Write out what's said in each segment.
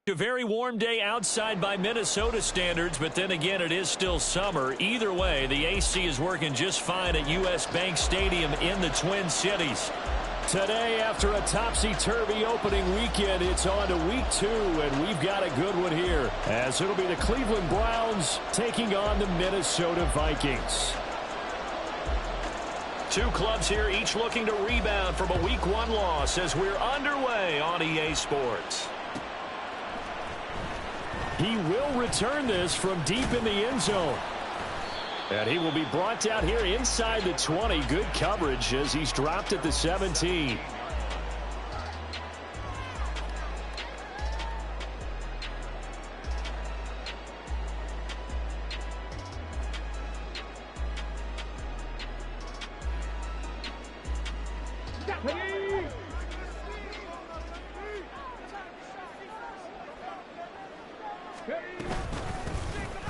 A very warm day outside by Minnesota standards, but then again, it is still summer. Either way, the AC is working just fine at U.S. Bank Stadium in the Twin Cities. Today, after a topsy-turvy opening weekend, it's on to week 2, and we've got a good one here, as it'll be the Cleveland Browns taking on the Minnesota Vikings. Two clubs here, each looking to rebound from a week 1 loss as we're underway on EA Sports. He will return this from deep in the end zone. And he will be brought down here inside the 20. Good coverage as he's dropped at the 17.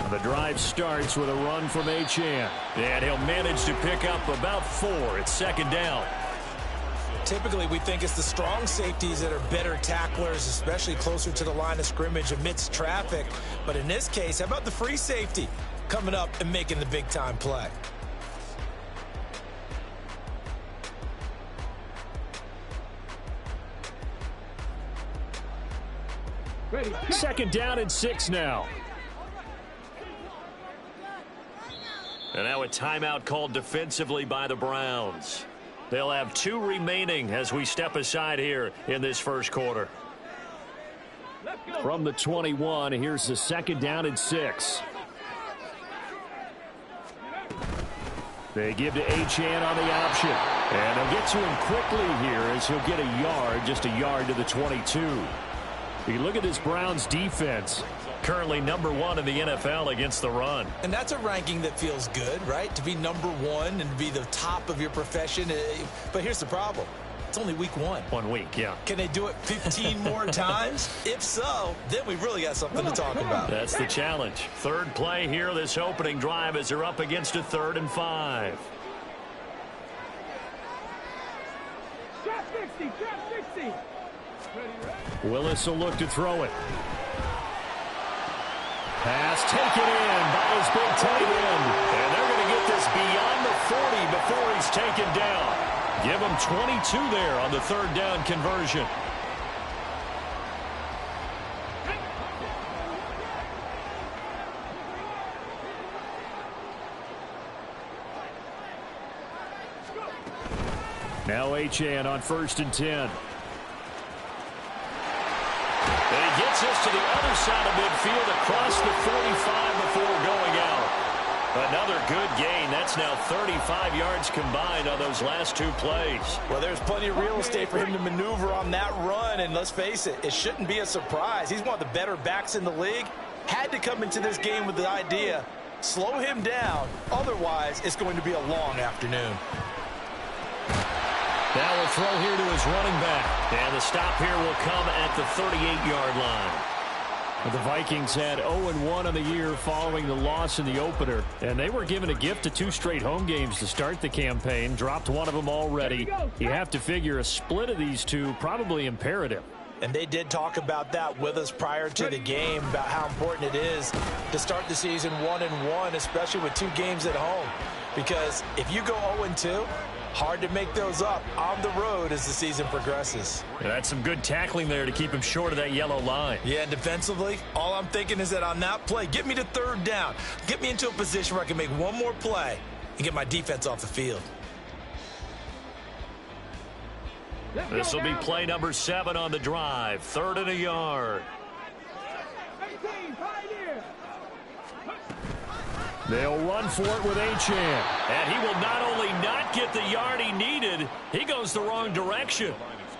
The drive starts with a run from Achane. And he'll manage to pick up about 4 at second down. Typically, we think it's the strong safeties that are better tacklers, especially closer to the line of scrimmage amidst traffic. But in this case, how about the free safety coming up and making the big-time play? Second down and 6 now. And now a timeout called defensively by the Browns. They'll have 2 remaining as we step aside here in this first quarter. From the 21, here's the second down and 6. They give to Achane on the option. And they'll get to him quickly here as he'll get a yard, just a yard to the 22. You look at this Browns defense. Currently number 1 in the NFL against the run. And that's a ranking that feels good, right? To be number 1 and be the top of your profession. But here's the problem. It's only week 1. 1 week, yeah. Can they do it 15 more times? If so, then we really got something to talk about. That's the challenge. Third play here, this opening drive, as they're up against a 3rd and 5. Drop 60, drop 60. Willis will look to throw it. Pass taken in by his big tight end. And they're going to get this beyond the 40 before he's taken down. Give him 22 there on the 3rd down conversion. Now Achane on 1st and 10. And he gets us to the other side of midfield across the 45 before going out. Another good gain. That's now 35 yards combined on those last 2 plays. Well, there's plenty of real estate for him to maneuver on that run. And let's face it, it shouldn't be a surprise. He's one of the better backs in the league. Had to come into this game with the idea, slow him down. Otherwise, it's going to be a long afternoon. Now a throw here to his running back. And the stop here will come at the 38-yard line. The Vikings had 0-1 on the year following the loss in the opener. And they were given a gift of 2 straight home games to start the campaign. Dropped one of them already. You have to figure a split of these 2 probably imperative. And they did talk about that with us prior to the game, about how important it is to start the season 1-1, especially with 2 games at home. Because if you go 0-2, hard to make those up on the road as the season progresses. Yeah, that's some good tackling there to keep him short of that yellow line. Yeah, and defensively, all I'm thinking is that on that play, get me to 3rd down. Get me into a position where I can make one more play and get my defense off the field. This will be play number 7 on the drive. 3rd and a yard. They'll run for it with Achane. And he will not only not get the yard he needed, he goes the wrong direction.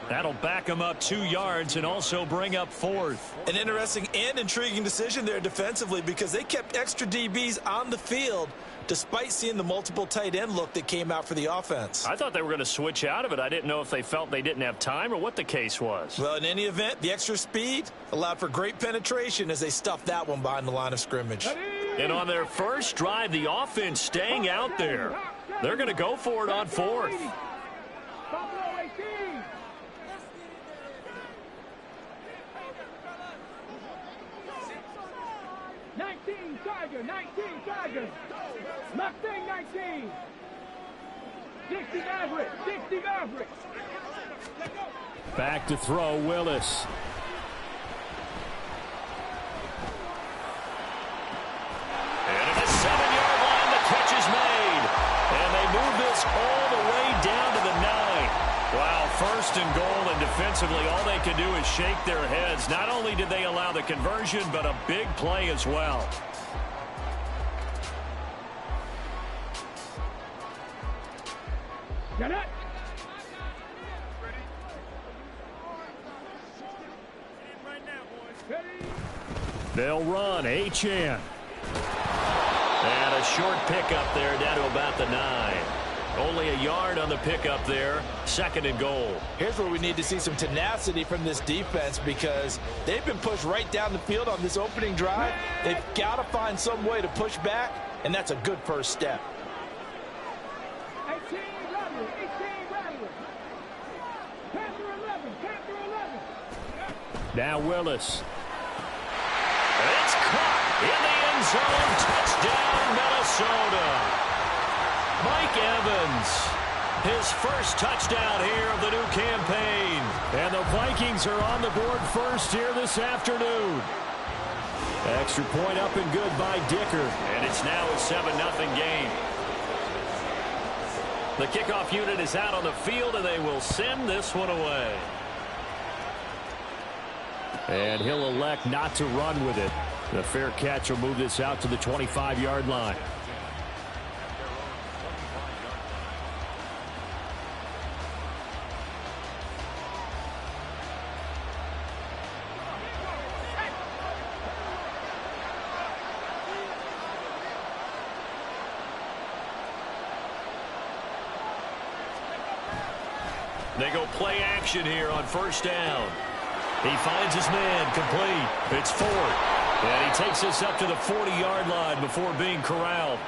That'll back him up 2 yards and also bring up 4th. An interesting and intriguing decision there defensively, because they kept extra DBs on the field despite seeing the multiple tight end look that came out for the offense. I thought they were going to switch out of it. I didn't know if they felt they didn't have time or what the case was. Well, in any event, the extra speed allowed for great penetration as they stuffed that one behind the line of scrimmage. And on their first drive, the offense staying out there. They're going to go for it on 4th. 19, Tiger, 19, Tiger. Mustang 19. 60 Maverick, 60 Maverick. Back to throw, Willis. And at the 7-yard line, the catch is made. And they move this all the way down to the 9. Wow, first and goal, and defensively, all they can do is shake their heads. Not only did they allow the conversion, but a big play as well. Get it. They'll run, Achane. And a short pickup there down to about the 9. Only a yard on the pickup there. 2nd and goal. Here's where we need to see some tenacity from this defense because they've been pushed right down the field on this opening drive. They've got to find some way to push back, and that's a good first step. 18 Rattler, 18 Rattler. Panther 11, Panther 11. Now Willis. And it's caught in the end zone. Touchdown, Minnesota. Mike Evans, his first touchdown here of the new campaign. And the Vikings are on the board first here this afternoon. Extra point up and good by Dicker. And it's now a 7-0 game. The kickoff unit is out on the field, and they will send this one away. And he'll elect not to run with it. The fair catch will move this out to the 25-yard line. They go play action here on first down. He finds his man complete. It's Ford. And he takes this up to the 40-yard line before being corralled.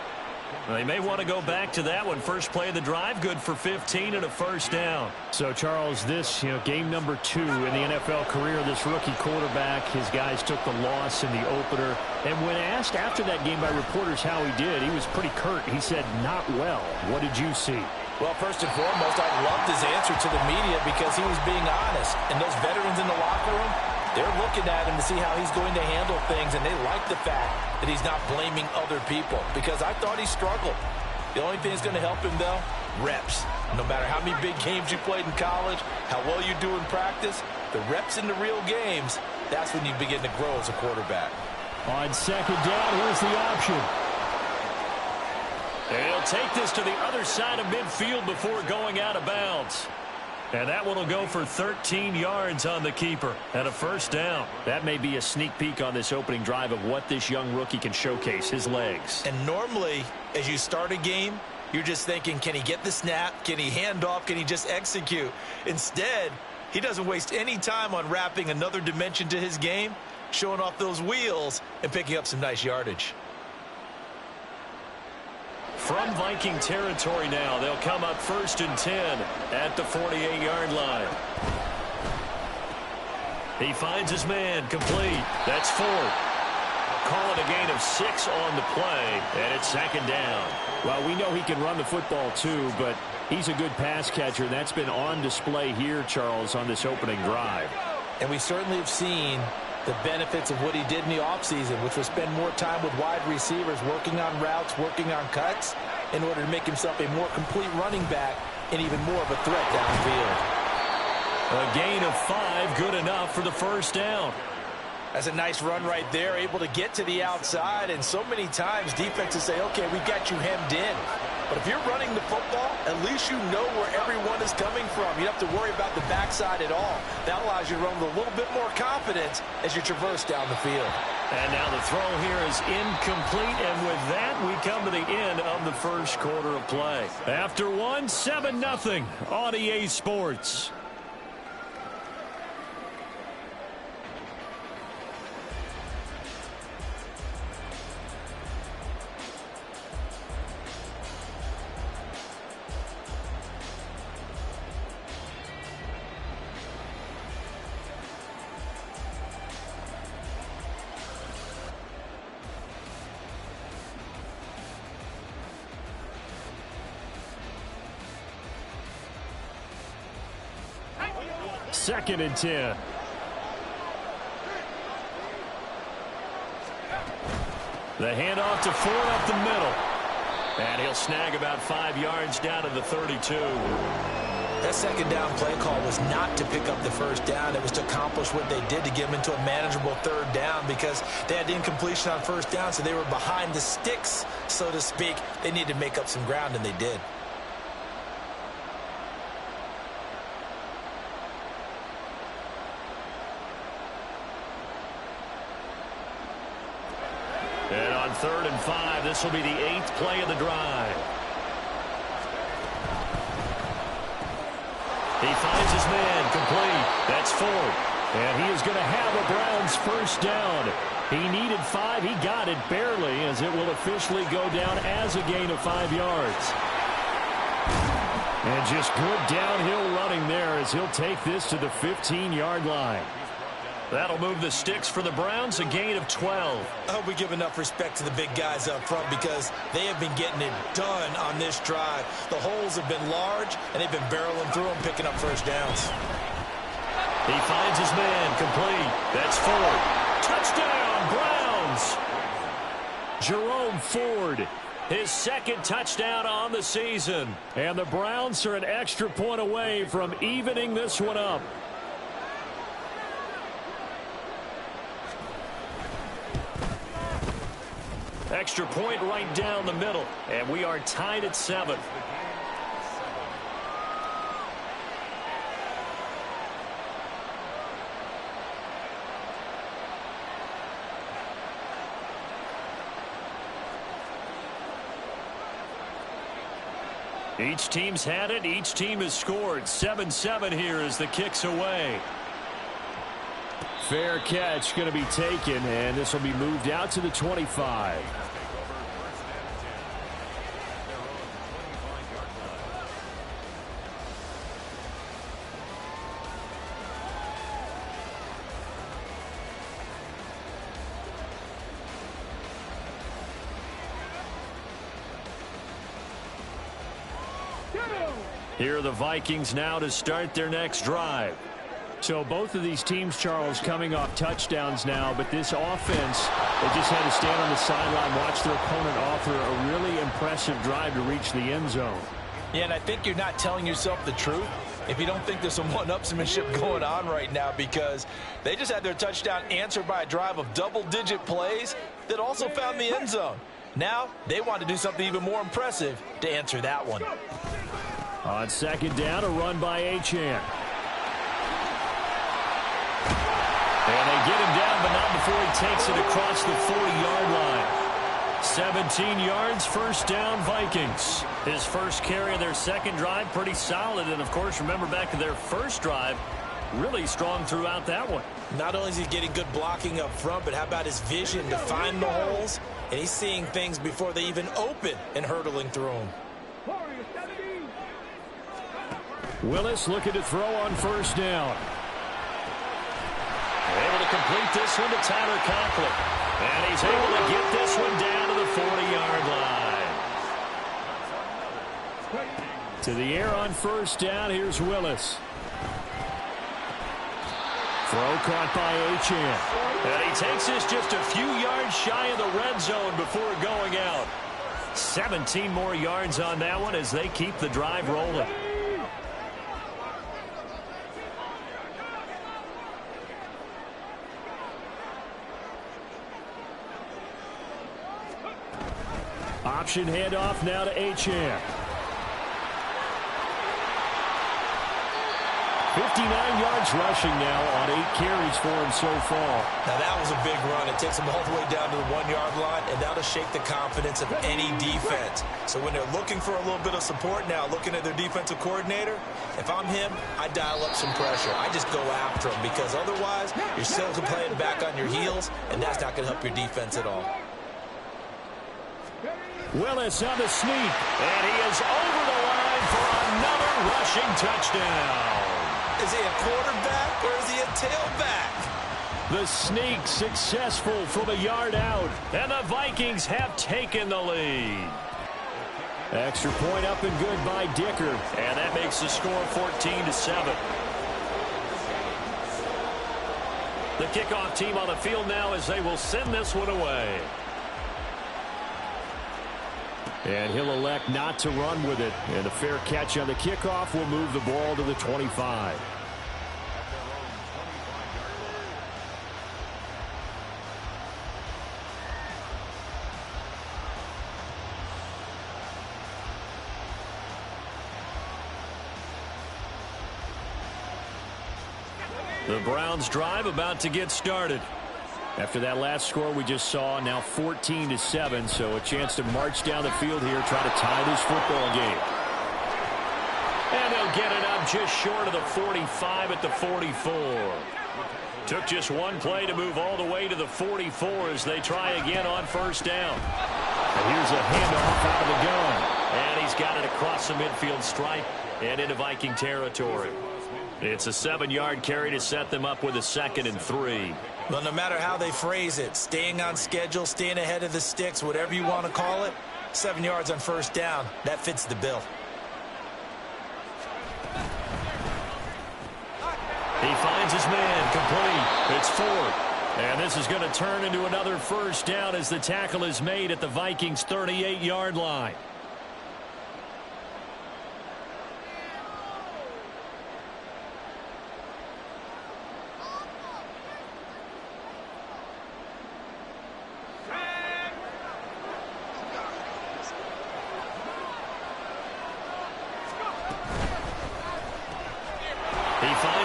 They may want to go back to that one. First play of the drive, good for 15 and a first down. So, Charles, this, game number 2 in the NFL career, this rookie quarterback, his guys took the loss in the opener. And when asked after that game by reporters how he did, he was pretty curt. He said, not well. What did you see? Well, first and foremost, I loved his answer to the media because he was being honest. And those veterans in the locker room, they're looking at him to see how he's going to handle things, and they like the fact that he's not blaming other people because I thought he struggled. The only thing that's going to help him, though, reps. No matter how many big games you played in college, how well you do in practice, the reps in the real games, that's when you begin to grow as a quarterback. On second down, here's the option. And he'll take this to the other side of midfield before going out of bounds. And that one will go for 13 yards on the keeper and a first down. That may be a sneak peek on this opening drive of what this young rookie can showcase, his legs. And normally, as you start a game, you're just thinking, can he get the snap? Can he hand off? Can he just execute? Instead, he doesn't waste any time on wrapping another dimension to his game, showing off those wheels and picking up some nice yardage. From Viking territory now, they'll come up 1st and 10 at the 48-yard line. He finds his man complete. That's Ford. Call it a gain of 6 on the play, and it's 2nd down. Well, we know he can run the football too, but he's a good pass catcher. That's been on display here, Charles, on this opening drive. And we certainly have seen the benefits of what he did in the offseason, which was spend more time with wide receivers, working on routes, working on cuts, in order to make himself a more complete running back and even more of a threat downfield. A gain of 5, good enough for the first down. That's a nice run right there, able to get to the outside, and so many times defenses say, okay, we got you hemmed in. But if you're running the football, at least you know where everyone is coming from. You don't have to worry about the backside at all. That allows you to run with a little bit more confidence as you traverse down the field. And now the throw here is incomplete, and with that, we come to the end of the first quarter of play. After one, 7-0 on EA Sports. 2nd and 10. The handoff to Ford up the middle. And he'll snag about 5 yards down to the 32. That second down play call was not to pick up the first down. It was to accomplish what they did to get them into a manageable 3rd down because they had incompletion on 1st down, so they were behind the sticks, so to speak. They needed to make up some ground, and they did. And on 3rd and 5, this will be the 8th play of the drive. He finds his man complete. That's Ford. And he is going to have a Browns 1st down. He needed 5. He got it barely, as it will officially go down as a gain of 5 yards. And just good downhill running there as he'll take this to the 15-yard line. That'll move the sticks for the Browns, a gain of 12. I hope we give enough respect to the big guys up front because they have been getting it done on this drive. The holes have been large, and they've been barreling through them, picking up 1st downs. He finds his man complete. That's Ford. Touchdown, Browns! Jerome Ford, his 2nd touchdown on the season. And the Browns are an extra point away from evening this one up. Extra point right down the middle, and we are tied at 7. Each team's had it. Each team has scored. 7-7 here as the kick's away. Fair catch going to be taken, and this will be moved out to the 25. Here are the Vikings now to start their next drive. So both of these teams, Charles, coming off touchdowns now, but this offense, they just had to stand on the sideline, watch their opponent offer a really impressive drive to reach the end zone. Yeah, and I think you're not telling yourself the truth if you don't think there's some one-upsmanship going on right now, because they just had their touchdown answered by a drive of double-digit plays that also found the end zone. Now they want to do something even more impressive to answer that one. On 2nd down, a run by Achane. And they get him down, but not before he takes it across the 40-yard line. 17 yards, 1st down, Vikings. His first carry of their 2nd drive, pretty solid. And, of course, remember back to their 1st drive, really strong throughout that one. Not only is he getting good blocking up front, but how about his vision to find the holes? And he's seeing things before they even open and hurtling through them. Willis looking to throw on 1st down. Able to complete this one to Tyler Conklin. And he's able to get this one down to the 40-yard line. To the air on 1st down, here's Willis. Throw caught by Achane. And he takes this just a few yards shy of the red zone before going out. 17 more yards on that one as they keep the drive rolling. Option handoff now to Achane. 59 yards rushing now on 8 carries for him so far. Now that was a big run. It takes him all the way down to the 1-yard line, and that'll shake the confidence of any defense. So when they're looking for a little bit of support now, looking at their defensive coordinator, if I'm him, I dial up some pressure. I just go after him, because otherwise you're still playing back on your heels, and that's not going to help your defense at all. Willis on the sneak, and he is over the line for another rushing touchdown. Is he a quarterback or is he a tailback? The sneak successful from a yard out, and the Vikings have taken the lead. Extra point up and good by Dicker, and that makes the score 14-7. The kickoff team on the field now as they will send this one away. And he'll elect not to run with it. And a fair catch on the kickoff will move the ball to the 25. The Browns drive about to get started. After that last score we just saw, now 14-7, so a chance to march down the field here, try to tie this football game. And they'll get it up just short of the 45 at the 44. Took just one play to move all the way to the 44 as they try again on first down. And here's a handoff out of the gun. And he's got it across the midfield stripe and into Viking territory. It's a 7-yard carry to set them up with a 2nd and 3. Well, no matter how they phrase it, staying on schedule, staying ahead of the sticks, whatever you want to call it, 7 yards on first down, that fits the bill. He finds his man, complete. It's 4th. And this is going to turn into another first down as the tackle is made at the Vikings' 38-yard line.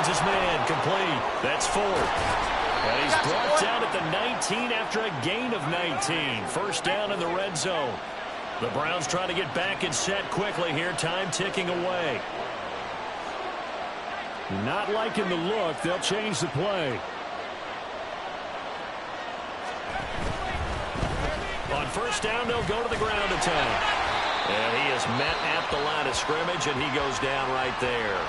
His man complete. That's 4th. And he's brought down at the 19 after a gain of 19. First down in the red zone. The Browns try to get back and set quickly here. Time ticking away. Not liking the look. They'll change the play. On first down, they'll go to the ground attack. And he is met at the line of scrimmage, and he goes down right there.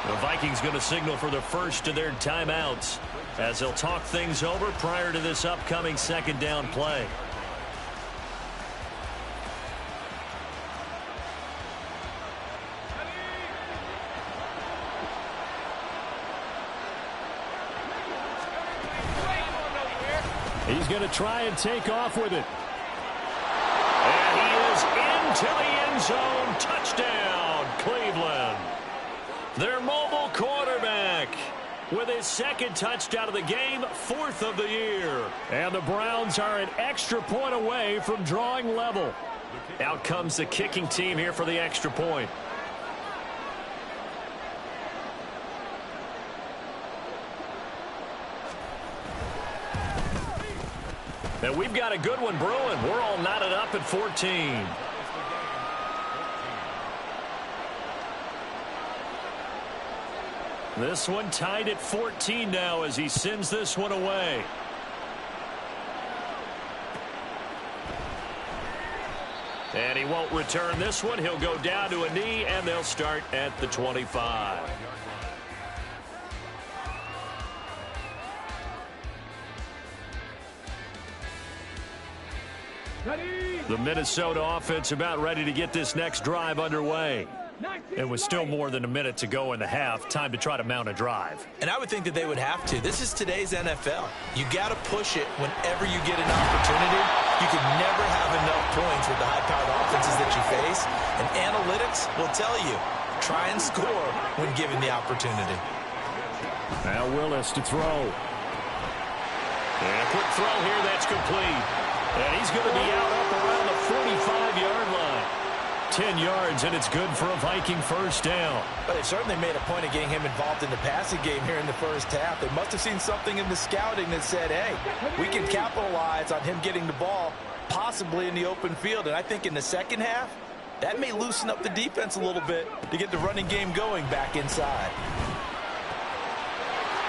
The Vikings going to signal for the first of their timeouts as they'll talk things over prior to this upcoming 2nd down play. He's going to try and take off with it. And he is into the end zone. Touchdown, Cleveland. Their mobile quarterback with his 2nd touchdown of the game, 4th of the year. And the Browns are an extra point away from drawing level. Out comes the kicking team here for the extra point. And we've got a good one brewing. We're all knotted up at 14. This one tied at 14 now as he sends this one away. And he won't return this one. He'll go down to a knee, and they'll start at the 25. The Minnesota offense about ready to get this next drive underway. And with still more than a minute to go in the half, time to try to mount a drive. And I would think that they would have to. This is today's NFL. You got to push it whenever you get an opportunity. You can never have enough points with the high-powered offenses that you face. And analytics will tell you, try and score when given the opportunity. Now Willis to throw. And a quick throw here, that's complete. And he's going to be out up around the 45-yard line. 10 yards, and it's good for a Viking first down. But they certainly made a point of getting him involved in the passing game here in the first half. They must have seen something in the scouting that said, hey, we can capitalize on him getting the ball possibly in the open field. And I think in the second half, that may loosen up the defense a little bit to get the running game going back inside.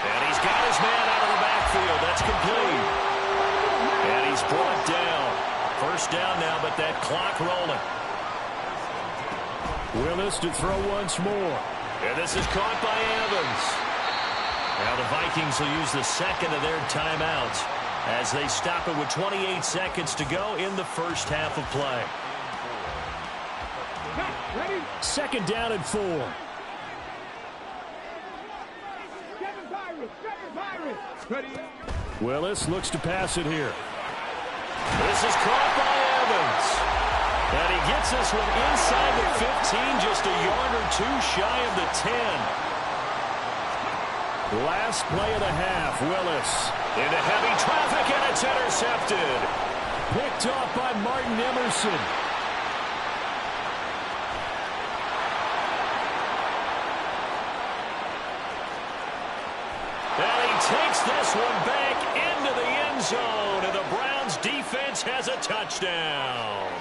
And he's got his man out of the backfield. That's complete. And he's brought down. First down now, but that clock rolling. Willis to throw once more. And this is caught by Evans. Now the Vikings will use the 2nd of their timeouts as they stop it with 28 seconds to go in the first half of play. 2nd down and 4. Willis looks to pass it here. This is caught by Evans. And he gets this one inside the 15, just a yard or two shy of the 10. Last play of the half, Willis into heavy traffic, and it's intercepted. Picked off by Martin Emerson. And he takes this one back into the end zone, and the Browns defense has a touchdown.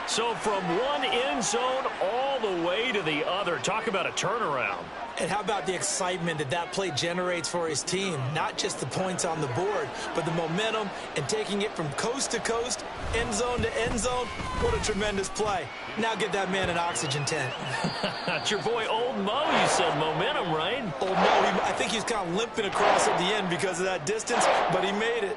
So from one end zone all the way to the other. Talk about a turnaround. And how about the excitement that that play generates for his team? Not just the points on the board, but the momentum and taking it from coast to coast, end zone to end zone. What a tremendous play. Now get that man an oxygen tent. It's your boy Old Mo, you said momentum, right? Old Mo, I think he's kind of limping across at the end because of that distance, but he made it.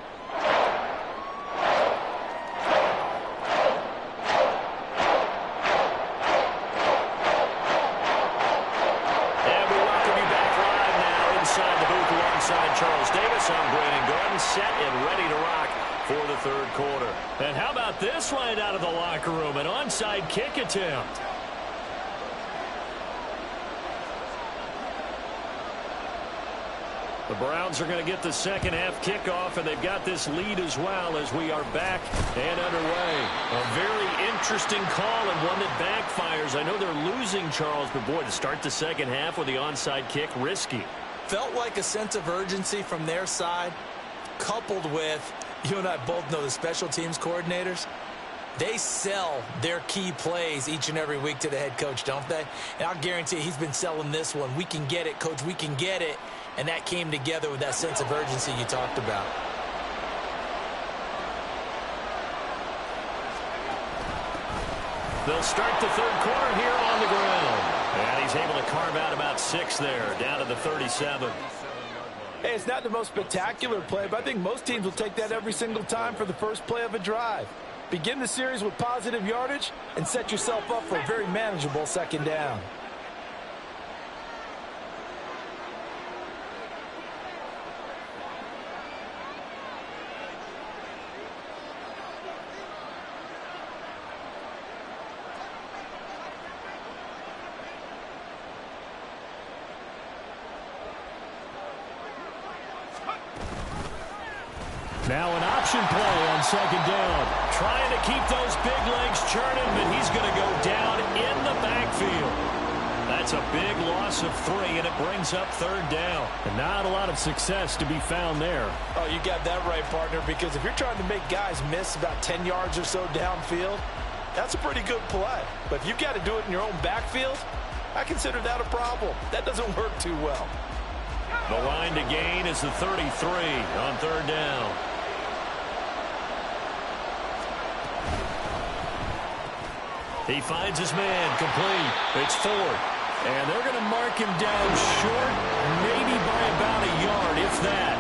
Charles Davis on Brandon Gordon, set and ready to rock for the third quarter. And how about this right out of the locker room? An onside kick attempt. The Browns are going to get the second half kickoff, and they've got this lead as well as we are back and underway. A very interesting call and one that backfires. I know they're losing, Charles, but boy, to start the second half with the onside kick, risky. Felt like a sense of urgency from their side, coupled with, you and I both know the special teams coordinators, they sell their key plays each and every week to the head coach, don't they? And I'll guarantee he's been selling this one. We can get it, coach, we can get it. And that came together with that sense of urgency you talked about. They'll start the third quarter here on the ground. And he's able to carve out about 6 there, down to the 37. Hey, it's not the most spectacular play, but I think most teams will take that every single time for the first play of a drive. Begin the series with positive yardage and set yourself up for a very manageable second down. Now an option play on second down. Trying to keep those big legs churning, but he's going to go down in the backfield. That's a big loss of 3, and it brings up third down. And not a lot of success to be found there. Oh, you got that right, partner, because if you're trying to make guys miss about 10 yards or so downfield, that's a pretty good play. But if you've got to do it in your own backfield, I consider that a problem. That doesn't work too well. The line to gain is the 33 on third down. He finds his man complete. It's Ford. And they're going to mark him down short, maybe by about a yard, if that.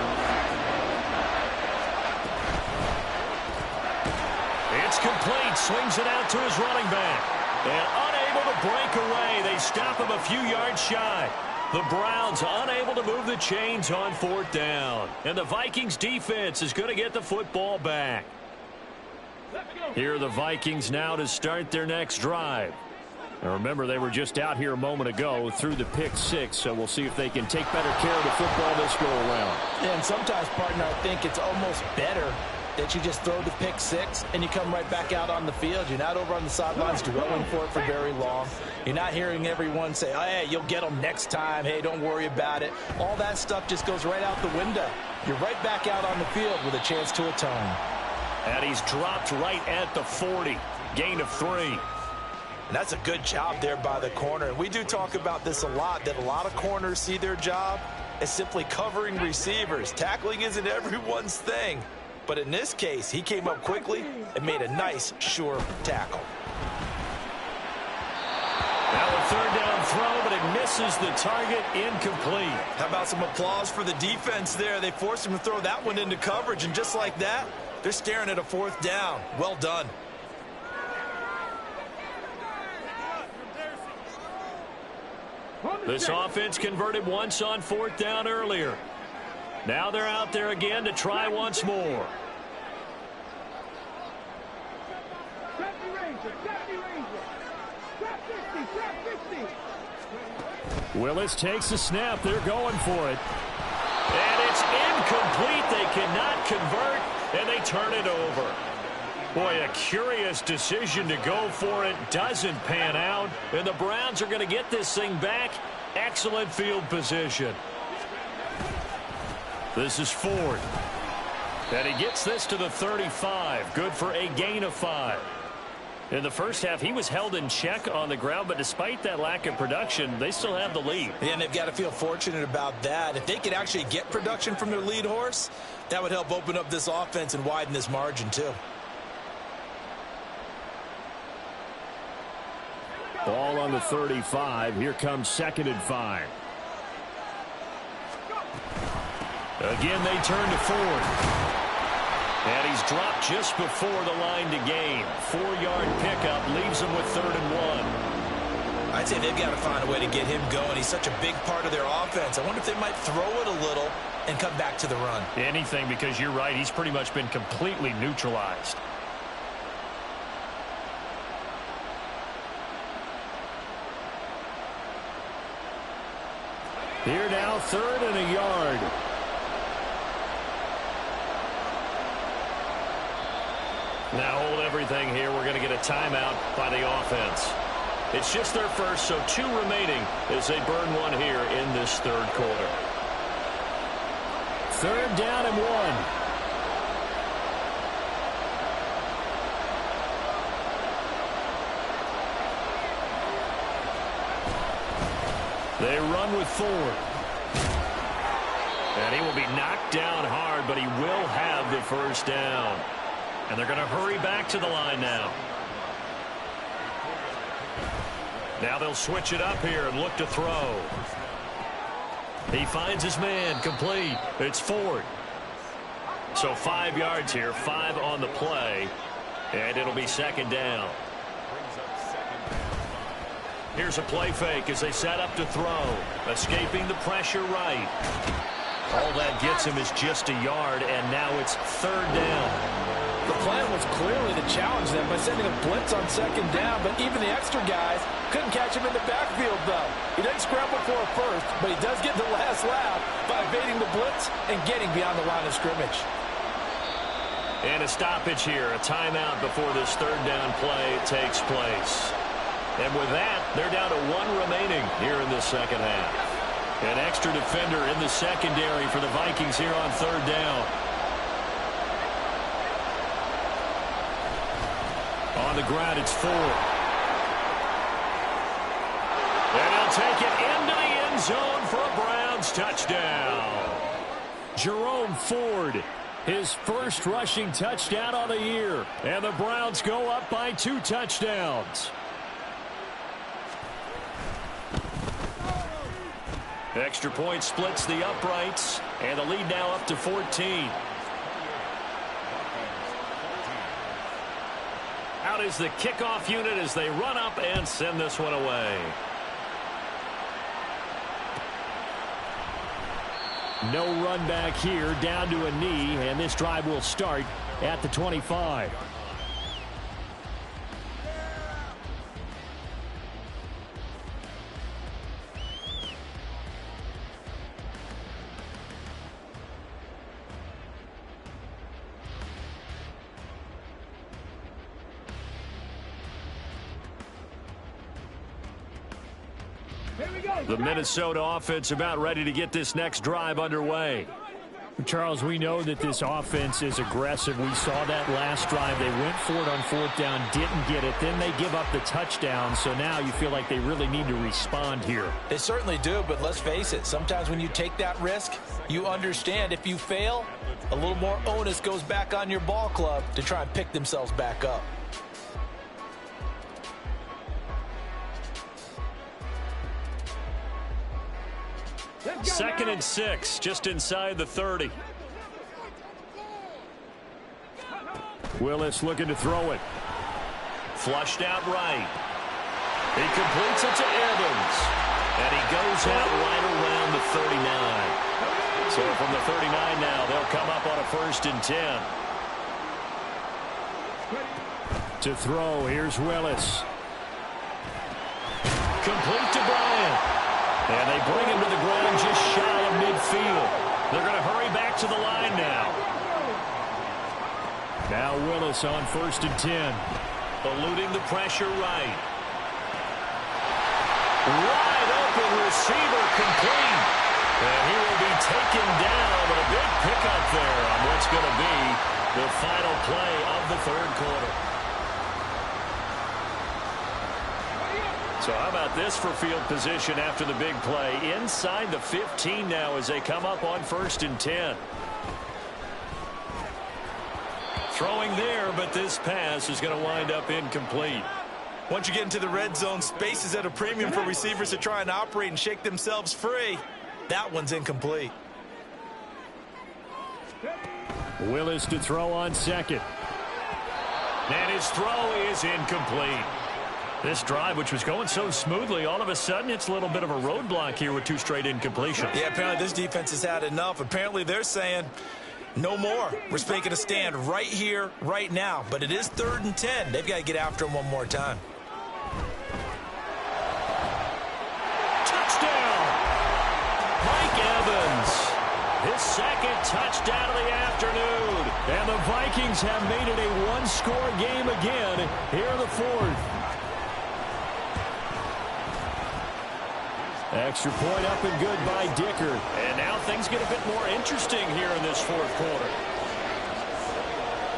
It's complete. Swings it out to his running back. And unable to break away. They stop him a few yards shy. The Browns unable to move the chains on fourth down. And the Vikings defense is going to get the football back. Here are the Vikings now to start their next drive. Now remember, they were just out here a moment ago through the pick 6, so we'll see if they can take better care of the football this go around. Yeah, and sometimes, partner, I think it's almost better that you just throw the pick 6 and you come right back out on the field. You're not over on the sidelines dwelling for it for very long. You're not hearing everyone say, oh, hey, you'll get them next time. Hey, don't worry about it. All that stuff just goes right out the window. You're right back out on the field with a chance to atone. And he's dropped right at the 40. Gain of 3. And that's a good job there by the corner. And we do talk about this a lot, that a lot of corners see their job as simply covering receivers. Tackling isn't everyone's thing. But in this case, he came up quickly and made a nice, sure tackle. Now a third down throw, but it misses the target, incomplete. How about some applause for the defense there? They forced him to throw that one into coverage, and just like that, they're staring at a fourth down. Well done. This offense converted once on 4th down earlier. Now they're out there again to try once more. Willis takes the snap. They're going for it. And it's incomplete. They cannot convert, and they turn it over. Boy, a curious decision to go for it. Doesn't pan out, and the Browns are going to get this thing back. Excellent field position. This is Ford. And he gets this to the 35. Good for a gain of 5. In the first half, he was held in check on the ground, but despite that lack of production, they still have the lead. And they've got to feel fortunate about that. If they could actually get production from their lead horse, that would help open up this offense and widen this margin too. Ball on the 35. Here comes 2nd and 5. Again, they turn to Ford. And he's dropped just before the line to gain. 4-yard pickup leaves him with 3rd and 1. I'd say they've got to find a way to get him going. He's such a big part of their offense. I wonder if they might throw it a little and come back to the run. Anything, because you're right. He's pretty much been completely neutralized. Here now, 3rd and a yard. Now hold everything here. We're going to get a timeout by the offense. It's just their first, so 2 remaining as they burn one here in this 3rd quarter. 3rd down and 1. They run with Ford. And he will be knocked down hard, but he will have the 1st down. And they're going to hurry back to the line now. Now they'll switch it up here and look to throw. He finds his man, complete. It's Ford. So 5 yards here, 5 on the play, and it'll be 2nd down. Here's a play fake as they set up to throw. Escaping the pressure right. All that gets him is just a yard, and now it's 3rd down. The plan was clearly to challenge them by sending a blitz on 2nd down, but even the extra guys couldn't catch him in the backfield, though. He doesn't scramble for a first, but he does get the last laugh by evading the blitz and getting beyond the line of scrimmage. And a stoppage here, a timeout before this 3rd down play takes place. And with that, they're down to 1 remaining here in the 2nd half. An extra defender in the secondary for the Vikings here on 3rd down. On the ground, it's Ford. And he'll take it into the end zone for a Browns touchdown. Jerome Ford, his first rushing touchdown on the year. And the Browns go up by 2 touchdowns. Extra point splits the uprights, and the lead now up to 14. Out is the kickoff unit as they run up and send this one away. No run back here, down to a knee, and this drive will start at the 25. The Minnesota offense about ready to get this next drive underway. Charles, we know that this offense is aggressive. We saw that last drive. They went for it on 4th down, didn't get it. Then they give up the touchdown. So now you feel like they really need to respond here. They certainly do, but let's face it. Sometimes when you take that risk, you understand if you fail, a little more onus goes back on your ball club to try and pick themselves back up. Second and 6, just inside the 30. Willis looking to throw it. Flushed out right. He completes it to Evans. And he goes out right around the 39. So from the 39 now, they'll come up on a 1st and 10. To throw, here's Willis. Complete to Bryant. And they bring him to the ground just shy of midfield. They're going to hurry back to the line now. Now Willis on 1st and 10. Eluding the pressure right. Wide open receiver complete. And he will be taken down. But a big pickup there on what's going to be the final play of the 3rd quarter. So how about this for field position after the big play? Inside the 15 now as they come up on 1st and 10. Throwing there, but this pass is going to wind up incomplete. Once you get into the red zone, space is at a premium for receivers to try and operate and shake themselves free. That one's incomplete. Willis to throw on 2nd. And his throw is incomplete. This drive, which was going so smoothly, all of a sudden it's a little bit of a roadblock here with 2 straight incompletions. Yeah, apparently this defense has had enough. Apparently they're saying, no more. We're making a stand right here, right now. But it is 3rd and 10. They've got to get after him one more time. Touchdown! Mike Evans. His 2nd touchdown of the afternoon. And the Vikings have made it a 1-score game again here in the 4th. Extra point up and good by Dicker. And now things get a bit more interesting here in this 4th quarter.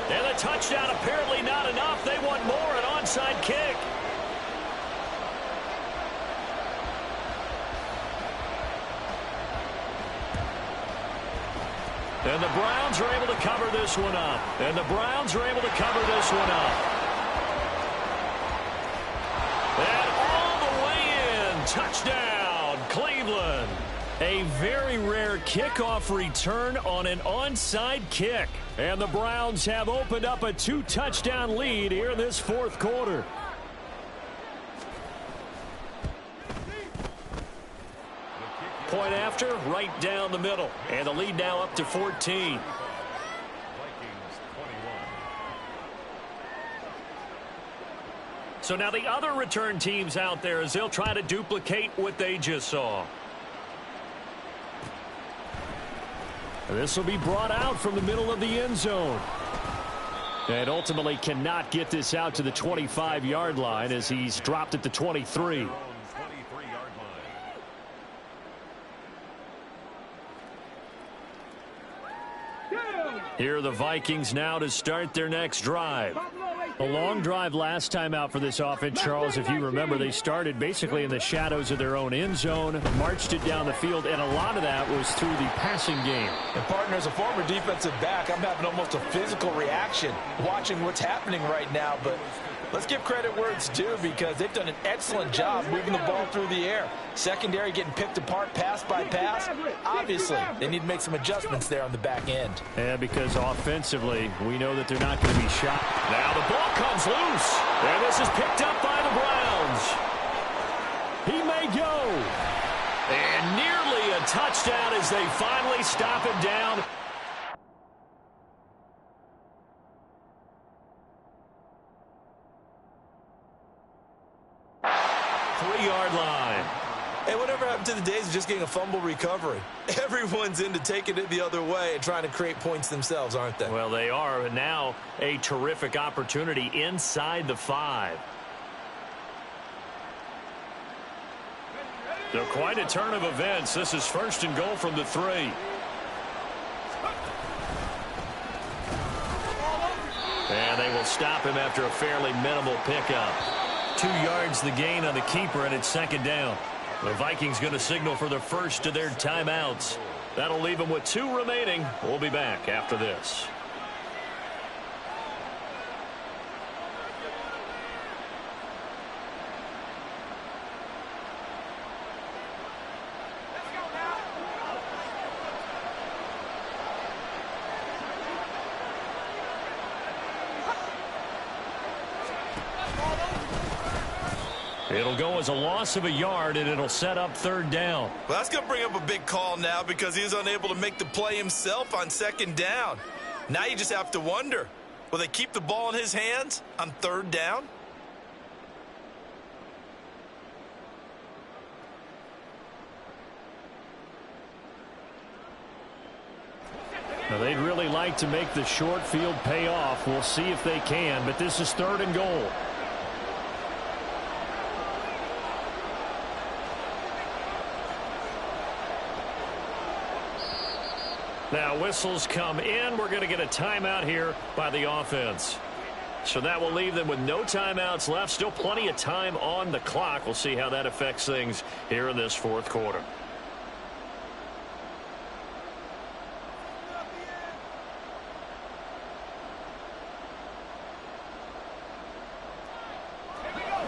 And the touchdown apparently not enough. They want more, an onside kick. And the Browns are able to cover this one up. And the Browns are able to cover this one up. And all the way in. Touchdown. Cleveland. A very rare kickoff return on an onside kick. And the Browns have opened up a 2-touchdown lead here in this 4th quarter. Point after, right down the middle. And the lead now up to 14. So now the other return teams out there as they'll try to duplicate what they just saw. This will be brought out from the middle of the end zone. And ultimately cannot get this out to the 25-yard line as he's dropped at the 23. Here are the Vikings now to start their next drive. A long drive last time out for this offense, Charles. If you remember, they started basically in the shadows of their own end zone, marched it down the field, and a lot of that was through the passing game. And partner, as a former defensive back, I'm having almost a physical reaction watching what's happening right now. But let's give credit where it's due because they've done an excellent job moving the ball through the air. Secondary getting picked apart pass by pass. Obviously, they need to make some adjustments there on the back end. Yeah, because offensively, we know that they're not going to be shot. Now the ball comes loose, and this is picked up by the Browns. He may go. And nearly a touchdown as they finally stop him down. Three-yard line. Hey, whatever happened to the days of just getting a fumble recovery? Everyone's into taking it the other way and trying to create points themselves, aren't they? Well, they are. And now a terrific opportunity inside the 5. So quite a turn of events. This is 1st and goal from the 3. And they will stop him after a fairly minimal pickup. 2 yards the gain on the keeper, and it's 2nd down. The Vikings going to signal for the first of their timeouts. That'll leave them with 2 remaining. We'll be back after this. It'll go as a loss of a yard, and it'll set up third down. Well, that's going to bring up a big call now because he's unable to make the play himself on second down. Now you just have to wonder, will they keep the ball in his hands on third down? Now, they'd really like to make the short field pay off. We'll see if they can, but this is third and goal. Now, whistles come in. We're going to get a timeout here by the offense. So that will leave them with no timeouts left. Still plenty of time on the clock. We'll see how that affects things here in this fourth quarter.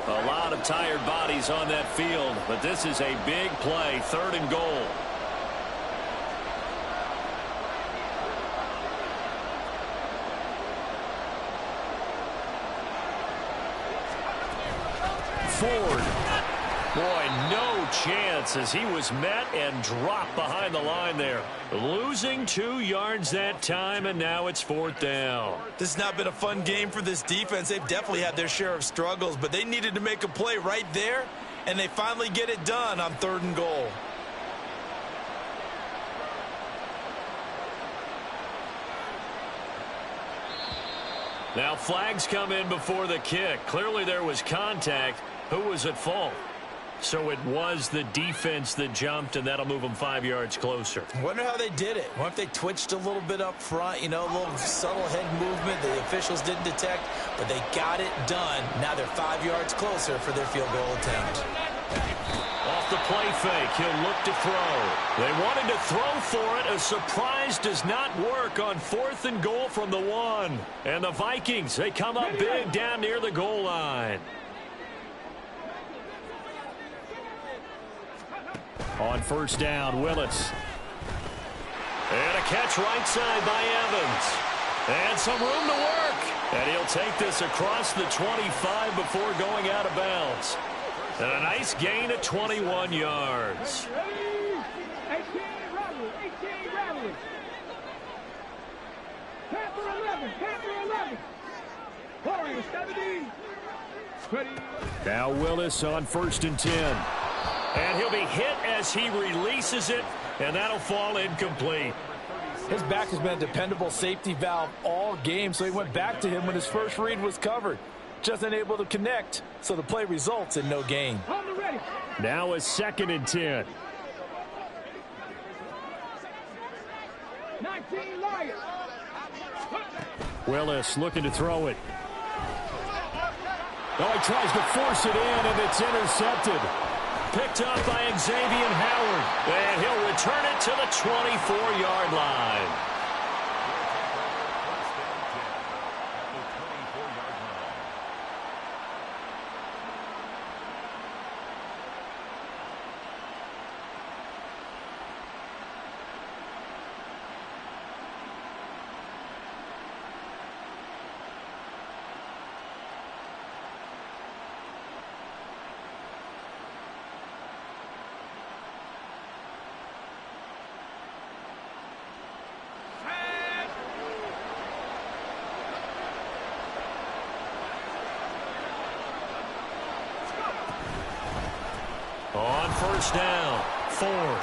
A lot of tired bodies on that field, but this is a big play, third and goal. Ford. Boy, no chance as he was met and dropped behind the line there. Losing 2 yards that time, and now it's fourth down. This has not been a fun game for this defense. They've definitely had their share of struggles, but they needed to make a play right there, and they finally get it done on third and goal. Now flags come in before the kick. Clearly there was contact. Who was at fault? So it was the defense that jumped, and that'll move them 5 yards closer. I wonder how they did it. What if they twitched a little bit up front, you know, a little subtle head movement the officials didn't detect, but they got it done. Now they're 5 yards closer for their field goal attempt. Off the play fake, he'll look to throw. They wanted to throw for it. A surprise does not work on fourth and goal from the 1. And the Vikings, they come up big down near the goal line. On first down, Willis. And a catch right side by Evans. And some room to work. And he'll take this across the 25 before going out of bounds. And a nice gain of 21 yards. 18 rally. Panther 11. Warriors 17. Now Willis on first and 10. And he'll be hit as he releases it, and that'll fall incomplete. His back has been a dependable safety valve all game, so he went back to him when his first read was covered. Just unable to connect, so the play results in no gain. Now a second and 10. 19 Lions. Willis looking to throw it. Oh, he tries to force it in, and it's intercepted. Picked up by Xavier Howard. And he'll return it to the 24-yard line. On first down, Ford.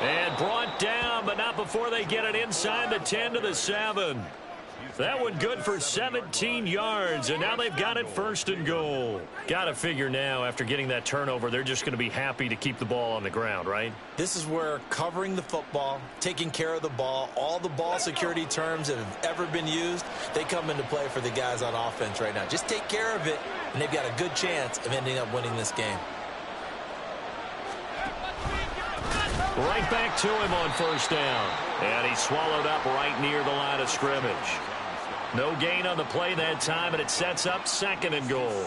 And brought down, but not before they get it inside the 10 to the 7. That one good for 17 yards, and now they've got it first and goal. Got to figure now, after getting that turnover, they're just going to be happy to keep the ball on the ground, right? This is where covering the football, taking care of the ball, all the ball security terms that have ever been used, they come into play for the guys on offense right now. Just take care of it, and they've got a good chance of ending up winning this game. Right back to him on first down. And he's swallowed up right near the line of scrimmage. No gain on the play that time, and it sets up second and goal.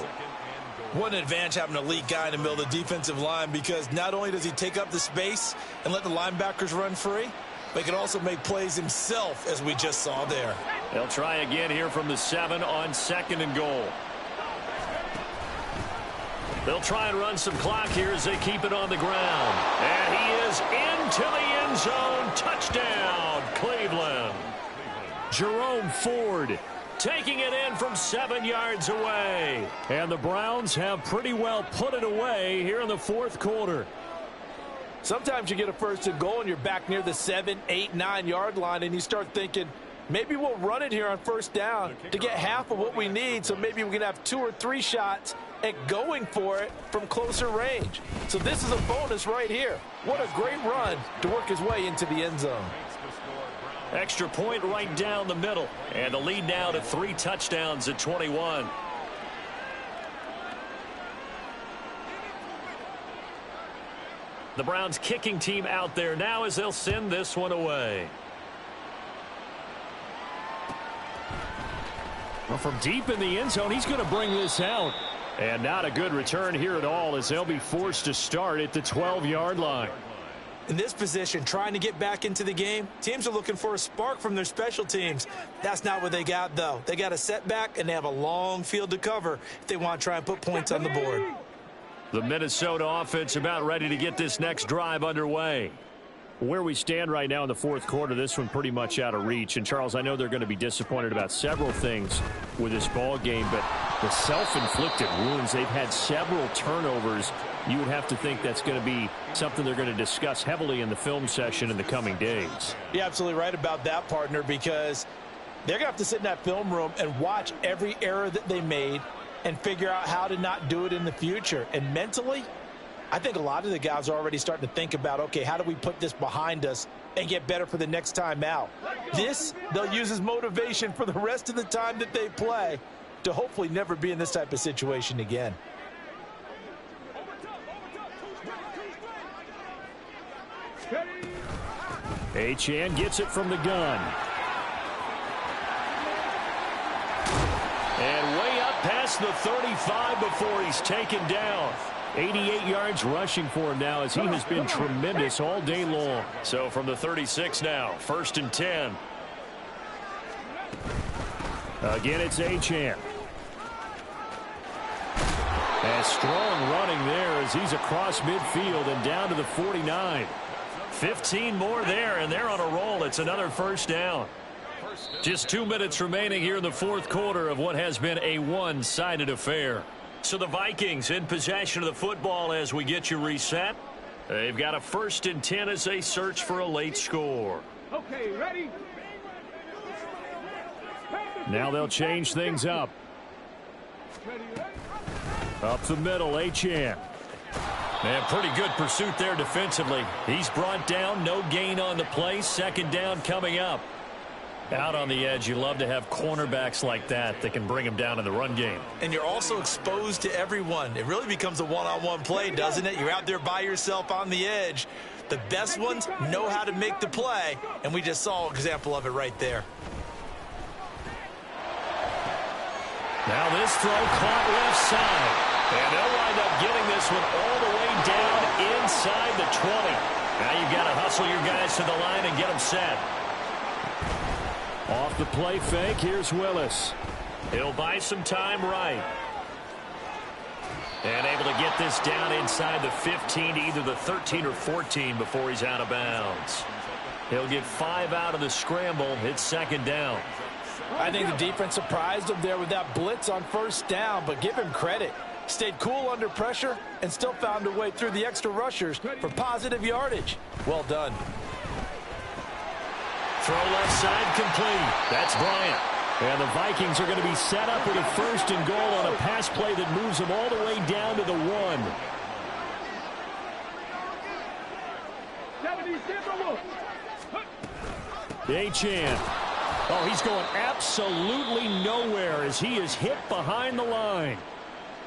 What an advantage having an elite guy in the middle of the defensive line, because not only does he take up the space and let the linebackers run free, but he can also make plays himself, as we just saw there. They'll try again here from the 7 on second and goal. They'll try and run some clock here as they keep it on the ground. And he is into the end zone. Touchdown, Cleveland. Jerome Ford taking it in from 7 yards away. And the Browns have pretty well put it away here in the fourth quarter. Sometimes you get a first and goal and you're back near the 7, 8, 9 yard line and you start thinking, maybe we'll run it here on first down to get half of what we need, so maybe we can have 2 or 3 shots at going for it from closer range. So this is a bonus right here. What a great run to work his way into the end zone. Extra point right down the middle. And the lead now to 3 touchdowns at 21. The Browns kicking team out there now as they'll send this one away. Well, from deep in the end zone, he's going to bring this out. And not a good return here at all as they'll be forced to start at the 12-yard line. In this position, trying to get back into the game, teams are looking for a spark from their special teams. That's not what they got, though. They got a setback, and they have a long field to cover if they want to try and put points on the board. The Minnesota offense about ready to get this next drive underway. Where we stand right now in the fourth quarter, this one pretty much out of reach. And, Charles, I know they're going to be disappointed about several things with this ball game, but the self-inflicted wounds, they've had several turnovers. You would have to think that's going to be something they're going to discuss heavily in the film session in the coming days. You're absolutely right about that, partner, because they're going to have to sit in that film room and watch every error that they made and figure out how to not do it in the future. And mentally, I think a lot of the guys are already starting to think about, okay, how do we put this behind us and get better for the next time out? This, they'll use as motivation for the rest of the time that they play to hopefully never be in this type of situation again. Achane gets it from the gun. And way up past the 35 before he's taken down. 88 yards rushing for him now as he has been tremendous all day long. So from the 36 now, 1st and 10. Again, it's Achane. And strong running there as he's across midfield and down to the 49. 15 more there, and they're on a roll. It's another first down. Just 2 minutes remaining here in the fourth quarter of what has been a one-sided affair. So the Vikings in possession of the football as we get you reset. They've got a 1st and 10 as they search for a late score. Okay, ready? Now they'll change things up. Up the middle, Achane. And pretty good pursuit there defensively. He's brought down, no gain on the play. 2nd down coming up. Out on the edge, you love to have cornerbacks like that can bring him down in the run game. And you're also exposed to everyone. It really becomes a one-on-one play, doesn't it? You're out there by yourself on the edge. The best ones know how to make the play, and we just saw an example of it right there. Now this throw caught left side. And they'll wind up getting this one all the way down inside the 20. Now you've got to hustle your guys to the line and get them set. Off the play fake, here's Willis. He'll buy some time right. And able to get this down inside the 15 to either the 13 or 14 before he's out of bounds. He'll get 5 out of the scramble. It's 2nd down. I think the defense surprised him there with that blitz on 1st down, but give him credit. Stayed cool under pressure and still found a way through the extra rushers for positive yardage. Well done. Throw left side complete. That's Bryant. And the Vikings are going to be set up with a 1st and goal on a pass play that moves them all the way down to the 1. Achane. Oh, he's going absolutely nowhere as he is hit behind the line.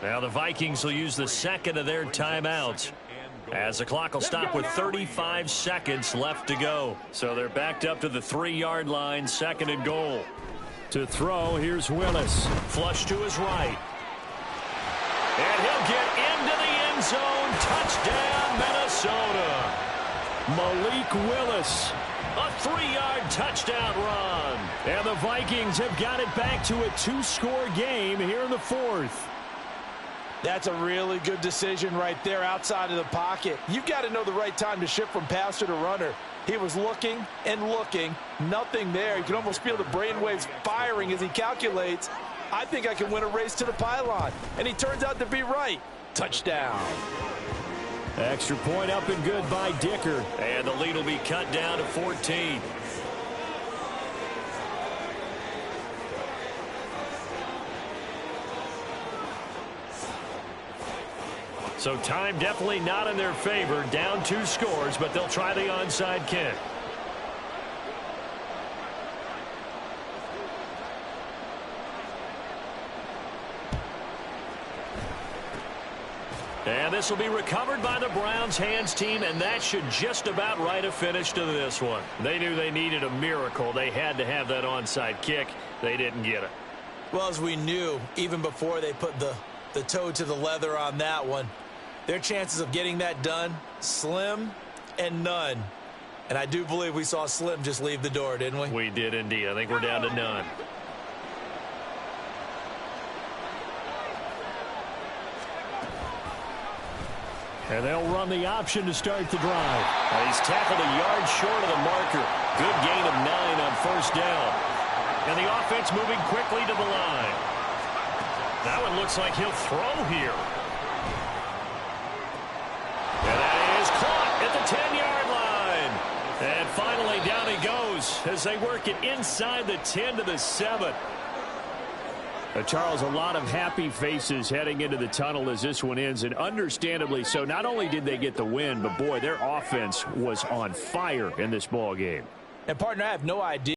Now the Vikings will use the 2nd of their timeouts as the clock will stop with 35 seconds left to go. So they're backed up to the 3-yard line, 2nd and goal. To throw, here's Willis. Flush to his right. And he'll get into the end zone. Touchdown, Minnesota. Malik Willis. A 3-yard touchdown run. And the Vikings have got it back to a 2-score game here in the 4th. That's a really good decision right there outside of the pocket. You've got to know the right time to shift from passer to runner. He was looking and looking, nothing there. You can almost feel the brainwaves firing as he calculates, I think I can win a race to the pylon. And he turns out to be right. Touchdown. Extra point up and good by Dicker. And the lead will be cut down to 14. So time definitely not in their favor. Down 2 scores, but they'll try the onside kick. And this will be recovered by the Browns hands team, and that should just about write a finish to this one. They knew they needed a miracle. They had to have that onside kick. They didn't get it. Well, as we knew, even before they put the toe to the leather on that one, their chances of getting that done, slim and none. And I do believe we saw Slim just leave the door, didn't we? We did indeed. I think we're down to none. And they'll run the option to start the drive. He's tackled a yard short of the marker. Good gain of 9 on first down. And the offense moving quickly to the line. That one looks like he'll throw here. And that is caught at the 10-yard line. And finally down he goes as they work it inside the 10 to the 7. Charles, a lot of happy faces heading into the tunnel as this one ends, and understandably so. Not only did they get the win, but boy, their offense was on fire in this ball game. And partner, I have no idea